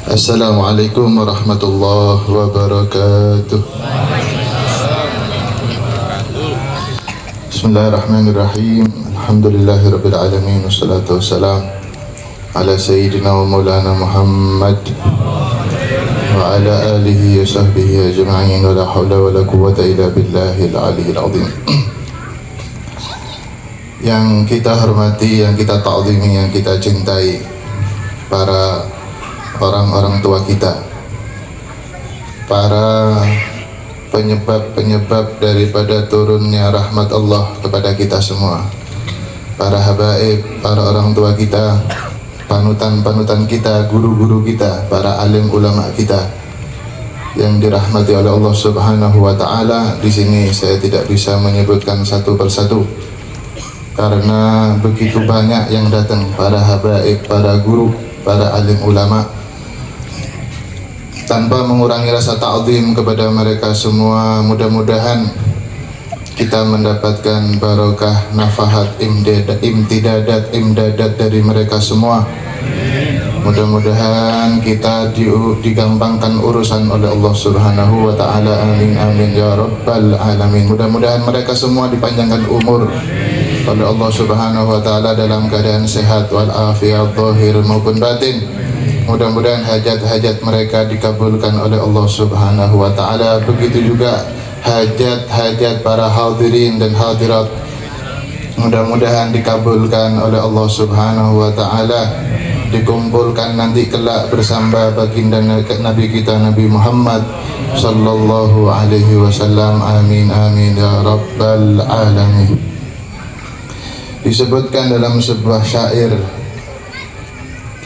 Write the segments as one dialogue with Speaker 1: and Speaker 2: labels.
Speaker 1: Assalamualaikum warahmatullahi wabarakatuh. Bismillahirrahmanirrahim. Alhamdulillahirabbil alamin wassalatu wassalam ala sayyidina wa maulana Muhammad wa ala alihi wa sahbihi ajma'in wa la hawla wa la quwwata illa billahil aliyyil azim. Yang kita hormati, yang kita ta'zimi, yang kita cintai para orang-orang tua kita, para penyebab-penyebab daripada turunnya rahmat Allah kepada kita semua, para habaib, para orang tua kita, panutan-panutan kita, guru-guru kita, para alim ulama kita yang dirahmati oleh Allah Subhanahu wa taala. Di sini saya tidak bisa menyebutkan satu persatu karena begitu banyak yang datang, para habaib, para guru, para alim ulama. Tanpa mengurangi rasa ta'zim kepada mereka semua, mudah-mudahan kita mendapatkan barokah, nafahat, imdadat dari mereka semua. Mudah-mudahan kita digampangkan urusan oleh Allah Subhanahu wa ta'ala. Amin amin ya rabbal alamin. Mudah-mudahan mereka semua dipanjangkan umur oleh Allah Subhanahu wa ta'ala dalam keadaan sehat walafiat zahir maupun batin. Mudah-mudahan hajat-hajat mereka dikabulkan oleh Allah Subhanahu wa ta'ala. Begitu juga hajat-hajat para hadirin dan hadirat, mudah-mudahan dikabulkan oleh Allah Subhanahu wa ta'ala. Dikumpulkan nanti kelak bersama baginda Nabi kita Nabi Muhammad sallallahu alaihi wasallam. Amin amin ya rabbal alamin. Disebutkan dalam sebuah syair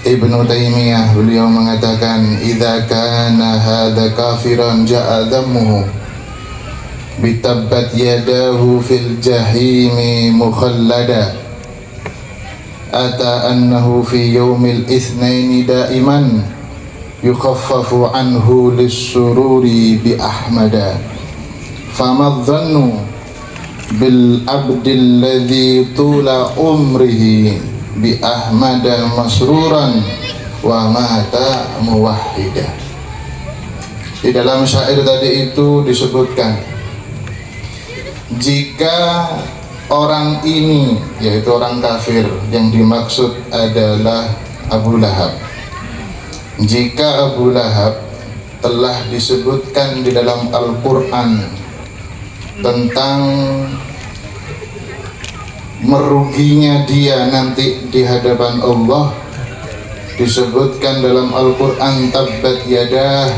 Speaker 1: Ibnu Taimiyah, beliau mengatakan, idza kana hadza kafiran ja'a dhammuhu bitabbat yadahu fil jahimi mukhallada ata annahu fi yaumil itsnaini daiman yukhaffafu anhu lis-sururi bi ahmada fama dhannu bil abdil ladzi tula umrihi bi ahmada masruran wa mata muwahhida. Di dalam syair tadi itu disebutkan, jika orang ini, yaitu orang kafir, yang dimaksud adalah Abu Lahab, jika Abu Lahab telah disebutkan di dalam Al-Quran tentang meruginya dia nanti di hadapan Allah, disebutkan dalam Al-Quran tabbat yadah,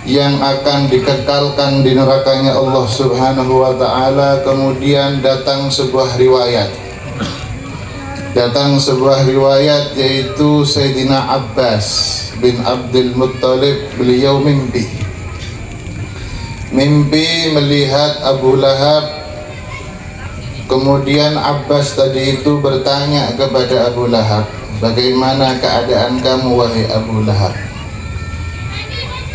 Speaker 1: yang akan dikekalkan di nerakanya Allah Subhanahu wa ta'ala. Kemudian datang sebuah riwayat yaitu Sayyidina Abbas bin Abdul Muttalib, beliau mimpi melihat Abu Lahab. Kemudian Abbas tadi itu bertanya kepada Abu Lahab, bagaimana keadaan kamu wahai Abu Lahab?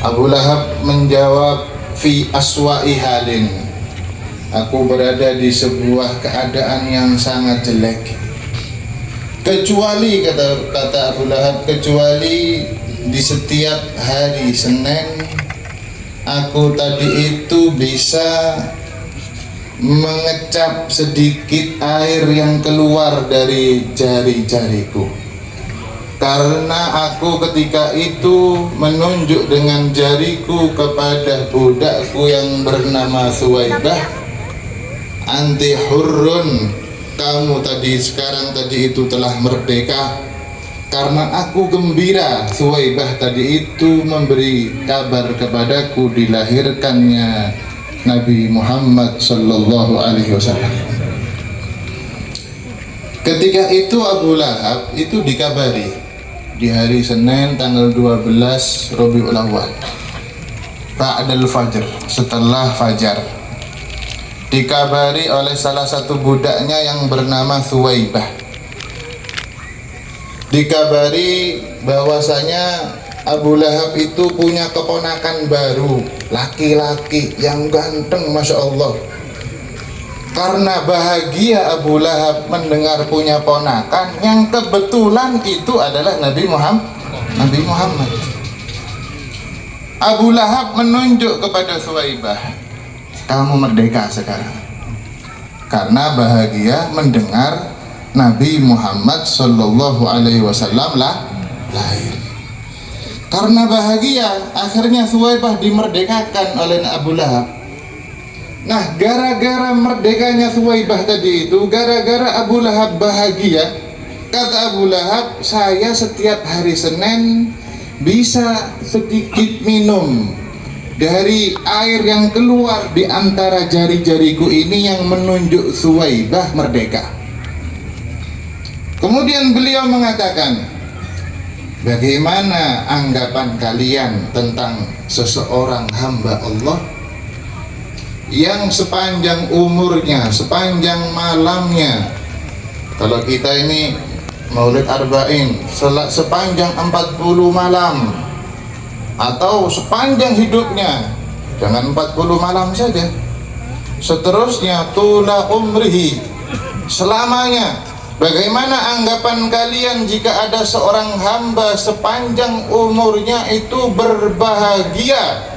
Speaker 1: Abu Lahab menjawab, fi aswa'i halin, aku berada di sebuah keadaan yang sangat jelek. Kecuali, kata Abu Lahab, kecuali di setiap hari Senin aku tadi itu bisa mengecap sedikit air yang keluar dari jari-jariku, karena aku ketika itu menunjuk dengan jariku kepada budakku yang bernama Suwaibah, anti hurrun, kamu sekarang tadi itu telah merdeka. Karena aku gembira Suwaibah tadi itu memberi kabar kepadaku dilahirkannya Nabi Muhammad sallallahu alaihi wasallam. Ketika itu Abu Lahab itu dikabari di hari Senin tanggal 12 Rabiul Awal, ba'dal fajr, setelah fajar, dikabari oleh salah satu budaknya yang bernama Suwaibah. Dikabari bahwasanya Abu Lahab itu punya keponakan baru, laki-laki yang ganteng, Masya Allah. Karena bahagia Abu Lahab mendengar punya ponakan yang kebetulan itu adalah Nabi Muhammad. Nabi Muhammad. Abu Lahab menunjuk kepada Suwaibah, kamu merdeka sekarang, karena bahagia mendengar Nabi Muhammad Sallallahu Alaihi Wasallam lahir. Karena bahagia, akhirnya Suwaibah dimerdekakan oleh Abu Lahab. Nah, gara-gara merdekanya Suwaibah tadi itu, gara-gara Abu Lahab bahagia, kata Abu Lahab, saya setiap hari Senin bisa sedikit minum dari air yang keluar di antara jari-jariku ini yang menunjuk Suwaibah merdeka. Kemudian beliau mengatakan, bagaimana anggapan kalian tentang seseorang hamba Allah yang sepanjang umurnya, sepanjang malamnya, kalau kita ini Maulid Arba'in sepanjang 40 malam, atau sepanjang hidupnya, jangan 40 malam saja, seterusnya tula umrihi, selamanya. Bagaimana anggapan kalian jika ada seorang hamba sepanjang umurnya itu berbahagia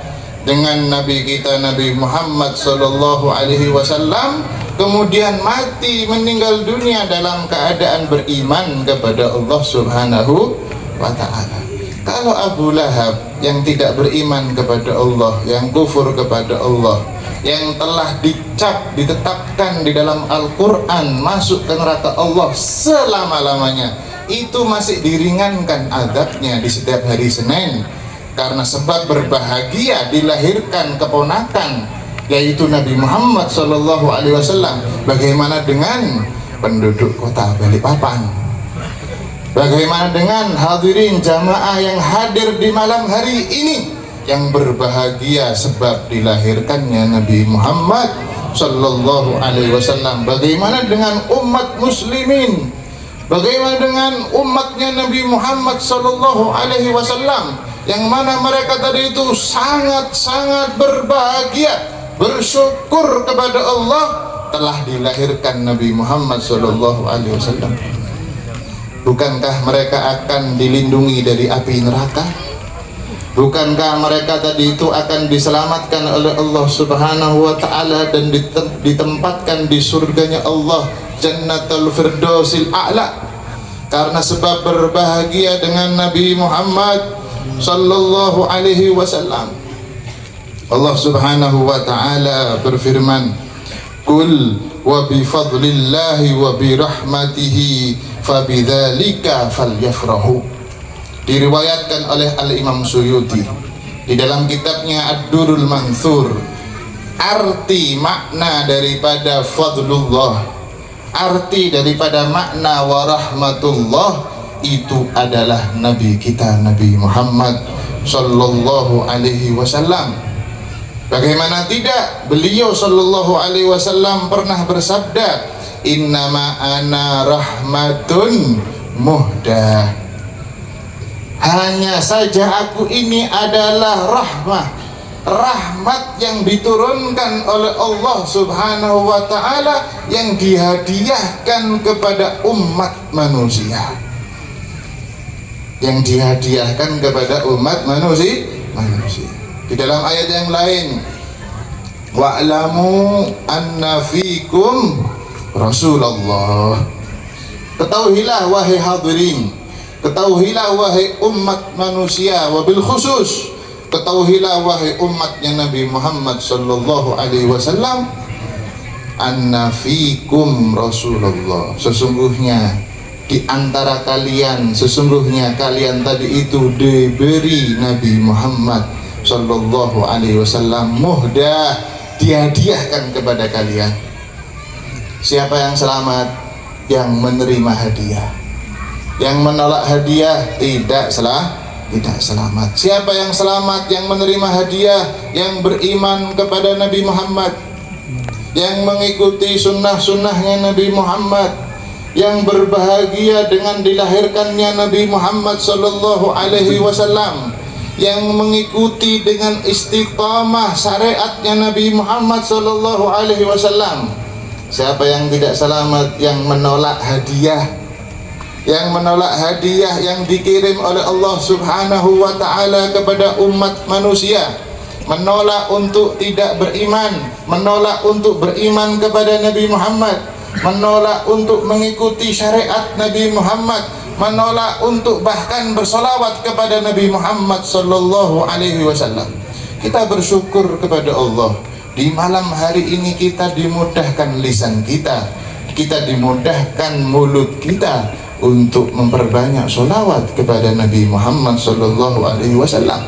Speaker 1: dengan Nabi kita Nabi Muhammad Sallallahu Alaihi Wasallam, kemudian mati meninggal dunia dalam keadaan beriman kepada Allah Subhanahu wa Ta'ala. Kalau Abu Lahab yang tidak beriman kepada Allah, yang kufur kepada Allah, yang telah ditetapkan di dalam Al-Quran masuk ke neraka Allah selama-lamanya, itu masih diringankan azabnya di setiap hari Senin karena sebab berbahagia dilahirkan keponakan yaitu Nabi Muhammad Sallallahu Alaihi Wasallam. Bagaimana dengan penduduk kota Balikpapan? Bagaimana dengan hadirin jamaah yang hadir di malam hari ini yang berbahagia sebab dilahirkannya Nabi Muhammad Sallallahu Alaihi Wasallam? Bagaimana dengan umat muslimin? Bagaimana dengan umatnya Nabi Muhammad Sallallahu Alaihi Wasallam yang mana mereka tadi itu sangat-sangat berbahagia, bersyukur kepada Allah telah dilahirkan Nabi Muhammad Sallallahu Alaihi Wasallam? Bukankah mereka akan dilindungi dari api neraka? Bukankah mereka tadi itu akan diselamatkan oleh Allah Subhanahu wa Ta'ala dan ditempatkan di surganya Allah, Jannatul Firdausil A'la, karena sebab berbahagia dengan Nabi Muhammad Sallallahu Alaihi Wasallam? Allah Subhanahu wa Ta'ala berfirman, Qul wa bi fadlillahi wa bi rahmatihi fabidzalika falyafrahu. Diriwayatkan oleh Al-Imam Suyuti di dalam kitabnya Ad-Durrul Mansur, arti makna daripada fadlullah, arti daripada makna wa rahmatullah itu adalah Nabi kita Nabi Muhammad Sallallahu Alaihi Wasallam. Bagaimana tidak, beliau Sallallahu Alaihi Wasallam pernah bersabda, innama ana rahmatun muhdah, hanya saja aku ini adalah rahmat yang diturunkan oleh Allah Subhanahu wa Ta'ala yang dihadiahkan kepada umat manusia, yang dihadiahkan kepada umat manusia. Di dalam ayat yang lain, wa'lamu anna fikum Rasulullah, ketahuilah wahai hadirin, ketahuilah wahai umat manusia, wabil khusus ketahuilah wahai umatnya Nabi Muhammad Sallallahu Alaihi Wasallam, anna fikum Rasulullah, sesungguhnya di antara kalian, sesungguhnya kalian tadi itu diberi Nabi Muhammad Sallallahu Alaihi Wasallam muhdah, dihadiahkan kepada kalian. Siapa yang selamat? Yang menerima hadiah. Yang menolak hadiah tidak selamat. Siapa yang selamat? Yang menerima hadiah, yang beriman kepada Nabi Muhammad, yang mengikuti sunnah-sunnahnya Nabi Muhammad, yang berbahagia dengan dilahirkannya Nabi Muhammad Sallallahu Alaihi Wasallam, yang mengikuti dengan istiqamah syariatnya Nabi Muhammad Sallallahu Alaihi Wasallam. Siapa yang tidak selamat? Yang menolak hadiah, yang menolak hadiah yang dikirim oleh Allah Subhanahu wa ta'ala kepada umat manusia, menolak untuk tidak beriman, menolak untuk beriman kepada Nabi Muhammad, menolak untuk mengikuti syariat Nabi Muhammad, menolak untuk bahkan bersolawat kepada Nabi Muhammad sallallahu alaihi wasallam. Kita bersyukur kepada Allah, di malam hari ini kita dimudahkan lisan kita, kita dimudahkan mulut kita untuk memperbanyak solawat kepada Nabi Muhammad sallallahu alaihi wasallam.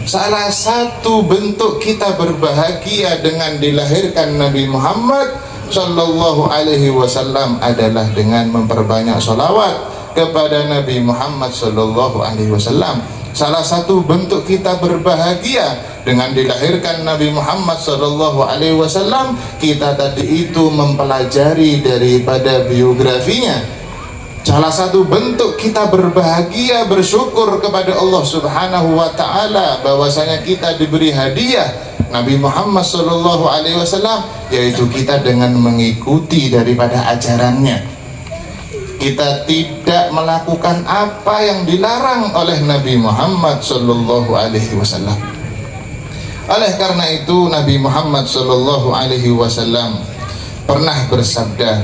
Speaker 1: Salah satu bentuk kita berbahagia dengan dilahirkan Nabi Muhammad sallallahu alaihi wasallam adalah dengan memperbanyak solawat kepada Nabi Muhammad sallallahu alaihi wasallam. Salah satu bentuk kita berbahagia dengan dilahirkan Nabi Muhammad sallallahu alaihi wasallam, kita tadi itu mempelajari daripada biografinya. Salah satu bentuk kita berbahagia, bersyukur kepada Allah Subhanahu wa ta'ala bahwasanya kita diberi hadiah Nabi Muhammad sallallahu alaihi wasallam, yaitu kita dengan mengikuti daripada ajarannya. Kita tidak melakukan apa yang dilarang oleh Nabi Muhammad sallallahu alaihi wasallam. Oleh karena itu Nabi Muhammad sallallahu alaihi wasallam pernah bersabda,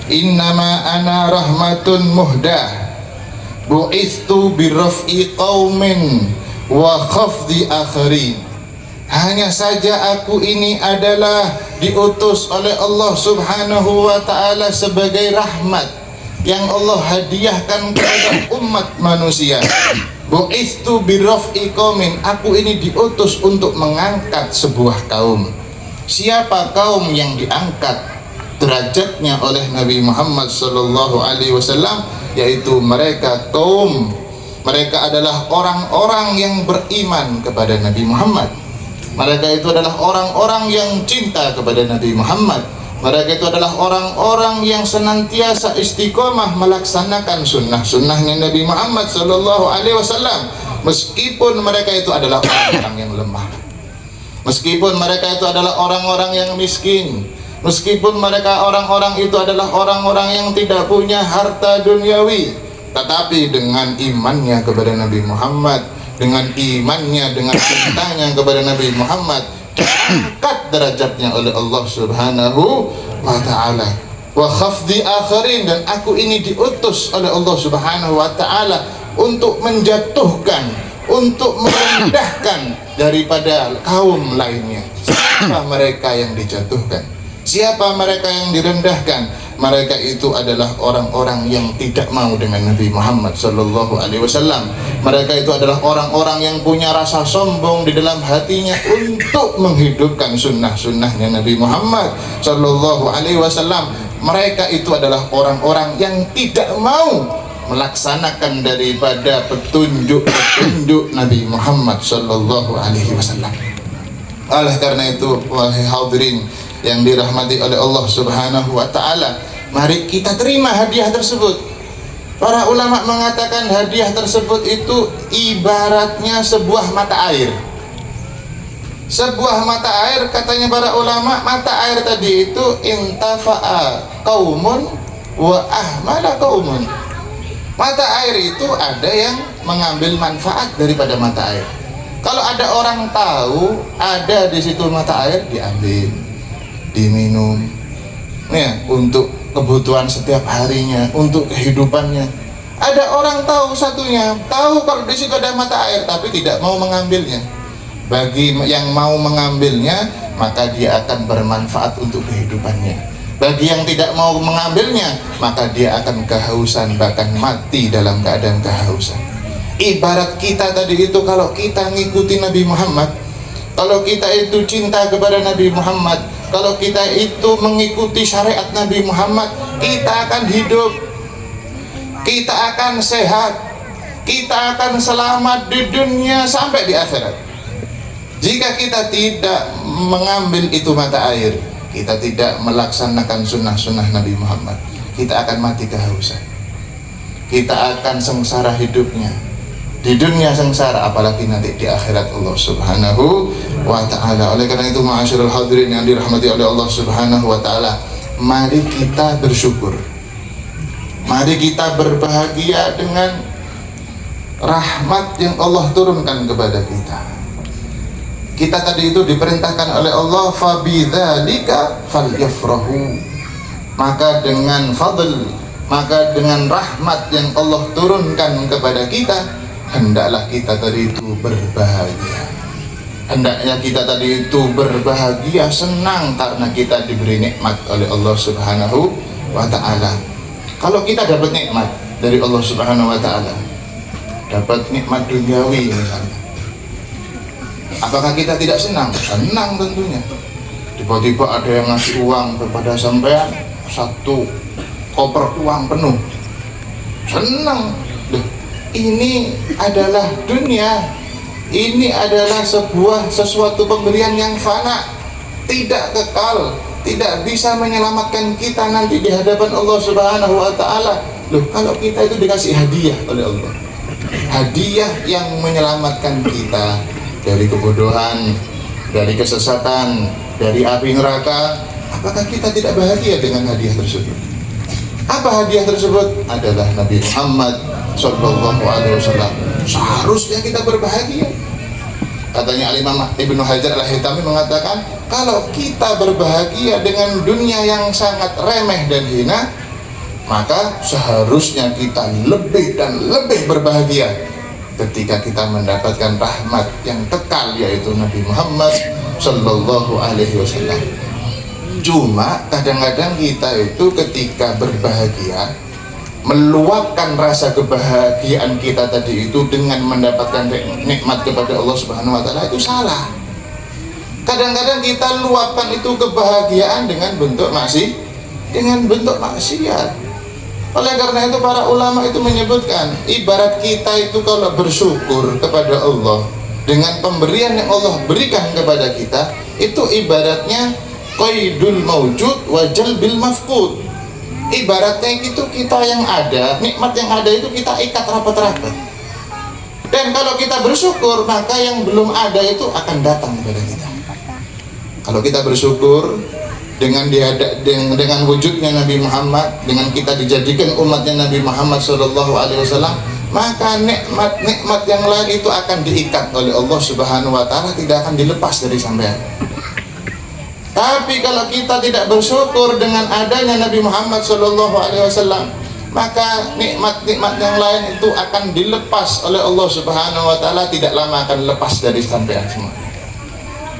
Speaker 1: "Innama ana rahmatun muhdah, bu'ithu birraf'i qaumin wa khafdi akharin." Hanya saja aku ini adalah diutus oleh Allah Subhanahu wa ta'ala sebagai rahmat yang Allah hadiahkan kepada umat manusia. Bu'ithu birraf'i qaumin, aku ini diutus untuk mengangkat sebuah kaum. Siapa kaum yang diangkat derajatnya oleh Nabi Muhammad sallallahu alaihi wasallam? Yaitu mereka mereka adalah orang-orang yang beriman kepada Nabi Muhammad. Mereka itu adalah orang-orang yang cinta kepada Nabi Muhammad. Mereka itu adalah orang-orang yang senantiasa istiqomah melaksanakan sunnah-sunnahnya Nabi Muhammad sallallahu alaihi wasallam, meskipun mereka itu adalah orang-orang yang lemah, meskipun mereka itu adalah orang-orang yang miskin, meskipun mereka orang-orang itu adalah orang-orang yang tidak punya harta duniawi, tetapi dengan imannya kepada Nabi Muhammad, dengan imannya, dengan cintanya kepada Nabi Muhammad, diangkat derajatnya oleh Allah Subhanahu wa ta'ala. Wa khafdi akharin, dan aku ini diutus oleh Allah Subhanahu wa ta'ala untuk menjatuhkan, untuk merendahkan daripada kaum lainnya. Siapa mereka yang dijatuhkan? Siapa mereka yang direndahkan? Mereka itu adalah orang-orang yang tidak mau dengan Nabi Muhammad sallallahu alaihi wasallam. Mereka itu adalah orang-orang yang punya rasa sombong di dalam hatinya untuk menghidupkan sunnah-sunnahnya Nabi Muhammad sallallahu alaihi wasallam. Mereka itu adalah orang-orang yang tidak mau melaksanakan daripada petunjuk-petunjuk Nabi Muhammad sallallahu alaihi wasallam. Oleh karena itu, wahai hadirin yang dirahmati oleh Allah Subhanahu wa ta'ala, mari kita terima hadiah tersebut. Para ulama mengatakan hadiah tersebut itu ibaratnya sebuah mata air. Sebuah mata air, katanya para ulama, mata air tadi itu intafa'a qaumun wa ahmala qaumun. Mata air itu ada yang mengambil manfaat daripada mata air. Kalau ada orang tahu ada di situ mata air, diambil, diminum, ya, untuk kebutuhan setiap harinya, untuk kehidupannya. Ada orang tahu satunya, tahu kalau di situ ada mata air, tapi tidak mau mengambilnya. Bagi yang mau mengambilnya, maka dia akan bermanfaat untuk kehidupannya. Bagi yang tidak mau mengambilnya, maka dia akan kehausan, bahkan mati dalam keadaan kehausan. Ibarat kita tadi itu, kalau kita ngikuti Nabi Muhammad, kalau kita itu cinta kepada Nabi Muhammad, kalau kita itu mengikuti syariat Nabi Muhammad, kita akan hidup, kita akan sehat, kita akan selamat di dunia sampai di akhirat. Jika kita tidak mengambil itu mata air, kita tidak melaksanakan sunnah-sunnah Nabi Muhammad, kita akan mati kehausan, kita akan sengsara hidupnya di dunia, sengsara, apalagi nanti di akhirat Allah Subhanahu wa ta'ala. Oleh karena itu, ma'asyiral hadirin yang dirahmati oleh Allah Subhanahu wa ta'ala, mari kita bersyukur. Mari kita berbahagia dengan rahmat yang Allah turunkan kepada kita. Kita tadi itu diperintahkan oleh Allah, fabidzalika falyafrahu. Maka dengan fadl, maka dengan rahmat yang Allah turunkan kepada kita, hendaklah kita tadi itu berbahagia. Hendaknya kita tadi itu berbahagia, senang karena kita diberi nikmat oleh Allah Subhanahu wa ta'ala. Kalau kita dapat nikmat dari Allah Subhanahu wa ta'ala, dapat nikmat duniawi misalnya, apakah kita tidak senang? Senang tentunya. Tiba-tiba ada yang ngasih uang kepada sampean, 1 koper uang penuh, senang. Ini adalah dunia, ini adalah sesuatu pemberian yang fana, tidak kekal, tidak bisa menyelamatkan kita nanti di hadapan Allah Subhanahu wa ta'ala. Kalau kita itu dikasih hadiah oleh Allah, hadiah yang menyelamatkan kita dari kebodohan, dari kesesatan, dari api neraka, apakah kita tidak bahagia dengan hadiah tersebut? Apa hadiah tersebut? Adalah Nabi Muhammad Sallallahu Alaihi Wasallam. Seharusnya kita berbahagia. Katanya Al-Imam Ibnu Hajar Al-Haytami mengatakan, kalau kita berbahagia dengan dunia yang sangat remeh dan hina, maka seharusnya kita lebih dan lebih berbahagia ketika kita mendapatkan rahmat yang kekal, yaitu Nabi Muhammad Sallallahu Alaihi Wasallam. Cuma kadang-kadang kita itu ketika berbahagia, meluapkan rasa kebahagiaan kita tadi itu dengan mendapatkan nikmat kepada Allah Subhanahu wa ta'ala, itu salah. Kadang-kadang kita luapkan itu kebahagiaan dengan bentuk maksiat. Oleh karena itu para ulama itu menyebutkan, ibarat kita itu kalau bersyukur kepada Allah dengan pemberian yang Allah berikan kepada kita, itu ibaratnya qaidul mawjud wa jalbil mafqud. Ibaratnya itu kita yang ada, nikmat yang ada itu kita ikat rapat-rapat. Dan kalau kita bersyukur, maka yang belum ada itu akan datang kepada kita. Kalau kita bersyukur dengan wujudnya Nabi Muhammad, dengan kita dijadikan umatnya Nabi Muhammad SAW, maka nikmat-nikmat yang lain itu akan diikat oleh Allah Subhanahu wa ta'ala, tidak akan dilepas dari sampean. Tapi kalau kita tidak bersyukur dengan adanya Nabi Muhammad SAW, maka nikmat-nikmat yang lain itu akan dilepas oleh Allah Subhanahu wa ta'ala, tidak lama akan lepas dari sampean semua.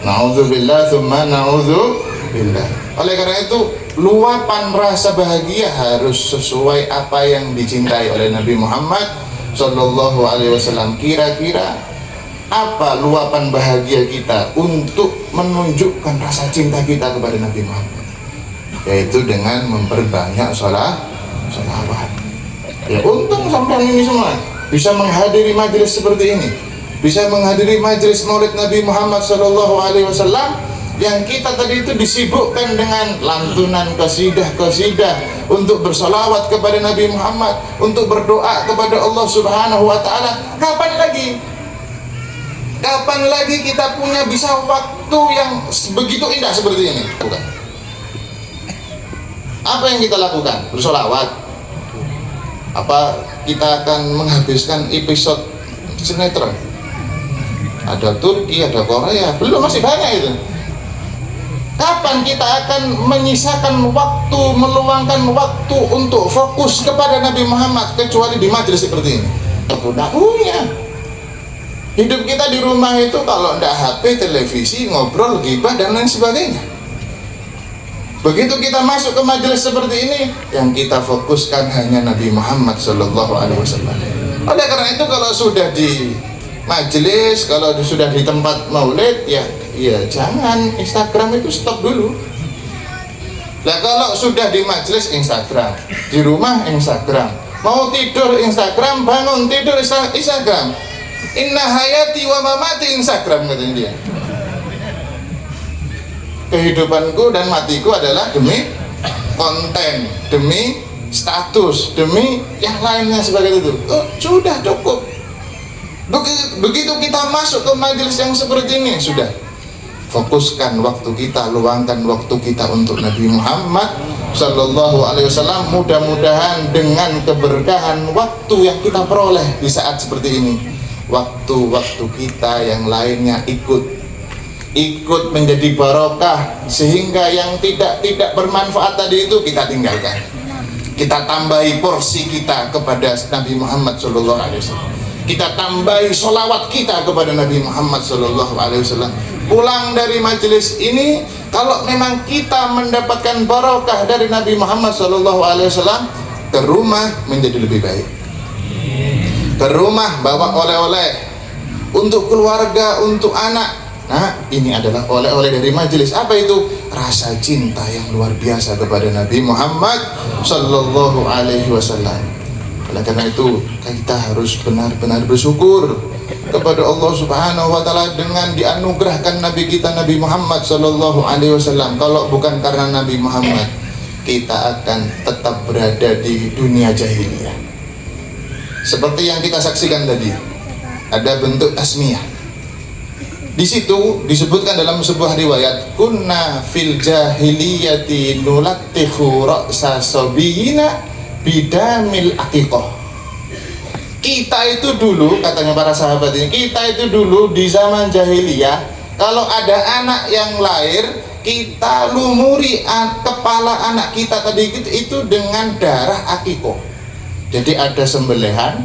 Speaker 1: Na'udzubillah tsumma na'udzubillah. Oleh karena itu, luapan rasa bahagia harus sesuai apa yang dicintai oleh Nabi Muhammad SAW. Kira-kira apa luapan bahagia kita untuk menunjukkan rasa cinta kita kepada Nabi Muhammad? Yaitu dengan memperbanyak sholawat. Ya, untung sampai ini semua bisa menghadiri majelis seperti ini, bisa menghadiri majelis maulid Nabi Muhammad SAW, yang kita tadi itu disibukkan dengan lantunan qasidah untuk bersolawat kepada Nabi Muhammad, untuk berdoa kepada Allah Subhanahu wa ta'ala. Kapan lagi kita punya bisa waktu yang begitu indah seperti ini? Bukan. Apa yang kita lakukan? Bersolawat. Apa kita akan menghabiskan episode sinetron? Ada Turki, ada Korea, belum, masih banyak itu. Kapan kita akan menyisakan waktu, meluangkan waktu untuk fokus kepada Nabi Muhammad, kecuali di majelis seperti ini? Tidak punya. Hidup kita di rumah itu kalau tidak HP, televisi, ngobrol, gibah dan lain sebagainya. Begitu kita masuk ke majelis seperti ini, yang kita fokuskan hanya Nabi Muhammad SAW. Oleh karena itu, kalau sudah di majelis, kalau sudah di tempat maulid, ya jangan Instagram itu stop dulu. Nah, kalau sudah di majelis Instagram, di rumah Instagram, mau tidur Instagram, bangun tidur Instagram. Inna hayati wa mamati Instagram, katanya dia. Kehidupanku dan matiku adalah demi konten, demi status, demi yang lainnya sebagai itu. Sudah cukup. Begitu kita masuk ke majelis yang seperti ini, sudah fokuskan waktu kita, luangkan waktu kita untuk Nabi Muhammad Sallallahu Alaihi Wasallam. Mudah-mudahan dengan keberkahan waktu yang kita peroleh di saat seperti ini, waktu-waktu kita yang lainnya ikut menjadi barokah, sehingga yang tidak bermanfaat tadi itu kita tinggalkan. Kita tambahi porsi kita kepada Nabi Muhammad Sallallahu Alaihi Wasallam. Kita tambahi sholawat kita kepada Nabi Muhammad Sallallahu Alaihi Wasallam. Pulang dari majelis ini, kalau memang kita mendapatkan barokah dari Nabi Muhammad Sallallahu Alaihi Wasallam, ke rumah menjadi lebih baik. Ke rumah bawa oleh-oleh untuk keluarga, untuk anak. Nah, ini adalah oleh-oleh dari majelis. Apa itu? Rasa cinta yang luar biasa kepada Nabi Muhammad Sallallahu Alaihi Wasallam. Oleh karena itu, kita harus benar-benar bersyukur kepada Allah Subhanahu wa Ta'ala dengan dianugerahkan Nabi kita Nabi Muhammad Sallallahu Alaihi Wasallam. Kalau bukan karena Nabi Muhammad, kita akan tetap berada di dunia jahiliyah. Seperti yang kita saksikan tadi, ada bentuk tasmiyah. Di situ disebutkan dalam sebuah riwayat, kunna fil jahiliyati nulattikhu ra'sa sabiyina bidamil aqiqah. Kita itu dulu, katanya para sahabat ini, kita itu dulu di zaman jahiliyah, kalau ada anak yang lahir, kita lumuri kepala anak kita tadi itu dengan darah aqiqah. Jadi ada sembelihan,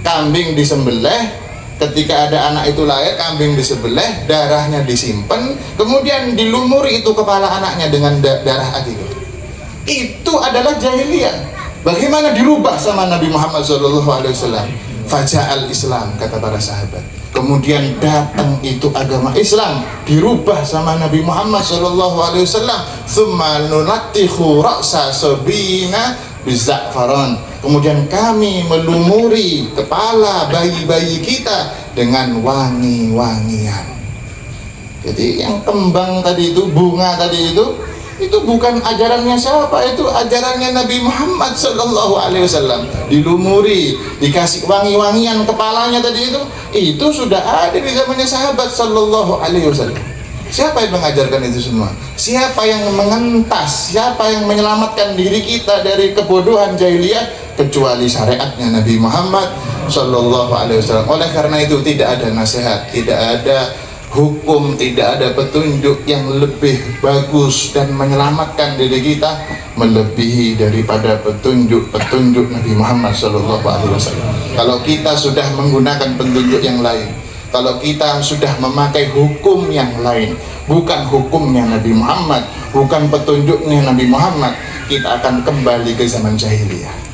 Speaker 1: kambing disembelih. Ketika ada anak itu lahir, kambing disembelih, darahnya disimpan, kemudian dilumuri itu kepala anaknya dengan darah aqiqah. Itu adalah jahiliyah. Bagaimana dirubah sama Nabi Muhammad SAW? Faja'al Islam, kata para sahabat. Kemudian datang itu agama Islam, dirubah sama Nabi Muhammad SAW. Tsumma nunattikhu ra'sa sabina biza'faron. Kemudian kami melumuri kepala bayi-bayi kita dengan wangi-wangian. Jadi yang kembang tadi itu, bunga tadi itu bukan ajarannya siapa, itu ajarannya Nabi Muhammad Sallallahu Alaihi Wasallam. Dilumuri, dikasih wangi-wangian kepalanya tadi itu sudah ada di zamannya sahabat Sallallahu Alaihi Wasallam. Siapa yang mengajarkan itu semua? Siapa yang mengentas, siapa yang menyelamatkan diri kita dari kebodohan jahiliyah? Kecuali syariatnya Nabi Muhammad Sallallahu Alaihi Wasallam. Oleh karena itu tidak ada nasihat, tidak ada hukum, tidak ada petunjuk yang lebih bagus dan menyelamatkan diri kita melebihi daripada petunjuk Nabi Muhammad Sallallahu Alaihi Wasallam. Kalau kita sudah menggunakan petunjuk yang lain, kalau kita sudah memakai hukum yang lain, bukan hukumnya Nabi Muhammad, bukan petunjuknya Nabi Muhammad, kita akan kembali ke zaman jahiliyah.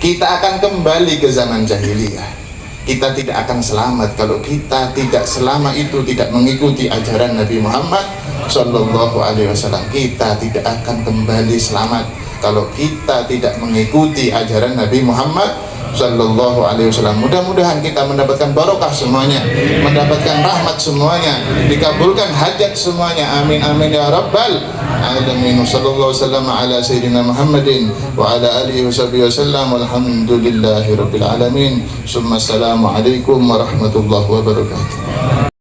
Speaker 1: Kita akan kembali ke zaman jahiliyah. Kita tidak akan selamat kalau kita tidak selama itu tidak mengikuti ajaran Nabi Muhammad Sallallahu Alaihi Wasallam. Kita tidak akan kembali selamat kalau kita tidak mengikuti ajaran Nabi Muhammad Sallallahu Alaihi Wasallam. Mudah-mudahan kita mendapatkan barokah semuanya, mendapatkan rahmat semuanya, dikabulkan hajat semuanya. Amin amin ya rabbal alamin. Sallallahu wasallam ala sayyidina Muhammadin wa ala alihi wasallam. Walhamdulillahi rabbil alamin. Summa assalamu alaikum warahmatullahi wabarakatuh.